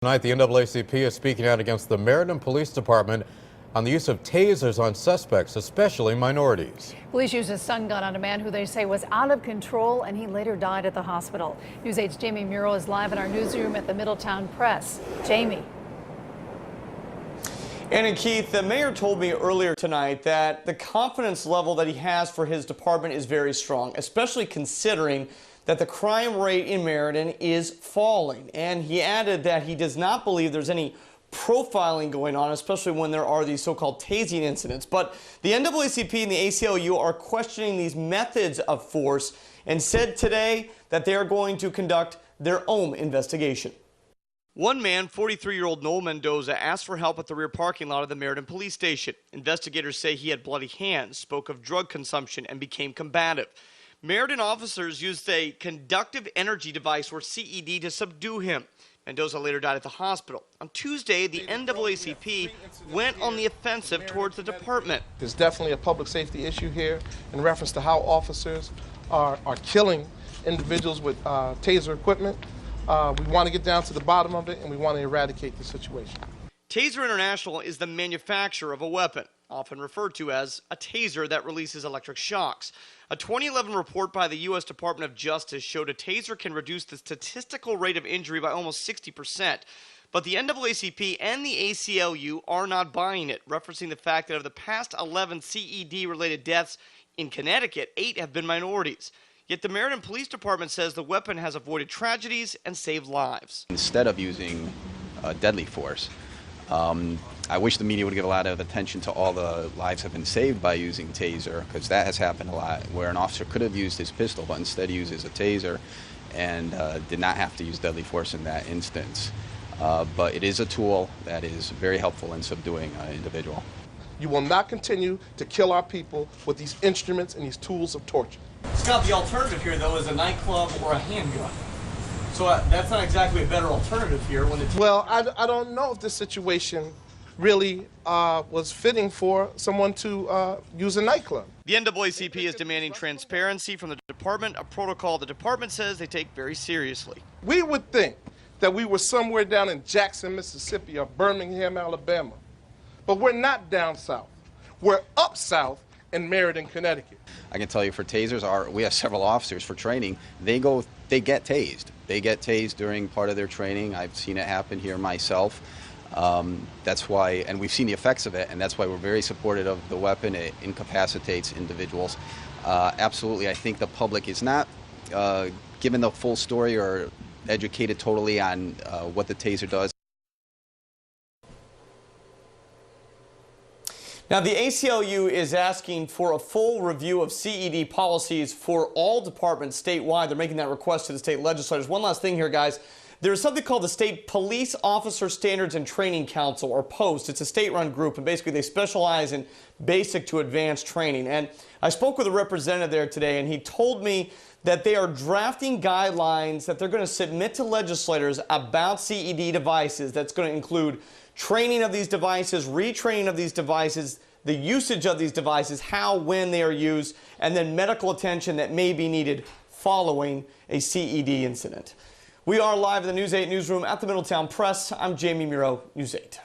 Tonight, the NAACP is speaking out against the Meriden Police Department on the use of tasers on suspects, especially minorities. Police used a stun gun on a man who they say was out of control, and he later died at the hospital. News 8's Jamie Muro is live in our newsroom at the Middletown Press. Jamie. And Keith, the mayor told me earlier tonight that the confidence level that he has for his department is very strong, especially considering that the crime rate in Meriden is falling. And he added that he does not believe there's any profiling going on, especially when there are these so-called tasing incidents. But the NAACP and the ACLU are questioning these methods of force and said today that they are going to conduct their own investigation. One man, 43-year-old Noel Mendoza, asked for help at the rear parking lot of the Meriden police station. Investigators say he had bloody hands, spoke of drug consumption, and became combative. Meriden officers used a conductive energy device, or CED, to subdue him. Mendoza later died at the hospital. On Tuesday, the NAACP went on the offensive towards the department. There's definitely a public safety issue here in reference to how officers are killing individuals with taser equipment. We want to get down to the bottom of it, and we want to eradicate the situation. Taser International is the manufacturer of a weapon, often referred to as a taser that releases electric shocks. A 2011 report by the U.S. Department of Justice showed a taser can reduce the statistical rate of injury by almost 60%. But the NAACP and the ACLU are not buying it, referencing the fact that of the past 11 CED-related deaths in Connecticut, 8 have been minorities. Yet the Meriden Police Department says the weapon has avoided tragedies and saved lives. Instead of using deadly force, I wish the media would give a lot of attention to all the lives that have been saved by using taser, because that has happened a lot, where an officer could have used his pistol but instead uses a taser and did not have to use deadly force in that instance. But it is a tool that is very helpful in subduing an individual. You will not continue to kill our people with these instruments and these tools of torture. Scott, the alternative here, though, is a nightclub or a handgun. So that's not exactly a better alternative here. Well, I don't know if this situation really was fitting for someone to use a nightclub. The NAACP is demanding transparency from the department, a protocol the department says they take very seriously. We would think that we were somewhere down in Jackson, Mississippi or Birmingham, Alabama. But we're not down south. We're up south in Meriden, Connecticut. I can tell you for tasers, we have several officers for training. They get tased. They get tased during part of their training. I've seen it happen here myself. That's why, and we've seen the effects of it, and that's why we're very supportive of the weapon. It incapacitates individuals. Absolutely, I think the public is not given the full story or educated totally on what the taser does. Now, the ACLU is asking for a full review of CED policies for all departments statewide. They're making that request to the state legislators. One last thing here, guys. There's something called the State Police Officer Standards and Training Council, or POST. It's a state-run group, and basically they specialize in basic to advanced training. And I spoke with a representative there today, and he told me that they are drafting guidelines that they're going to submit to legislators about CED devices. That's going to include training of these devices, retraining of these devices, the usage of these devices, how, when they are used, and then medical attention that may be needed following a CED incident. We are live in the News 8 newsroom at the Middletown Press. I'm Jamie Muro, News 8.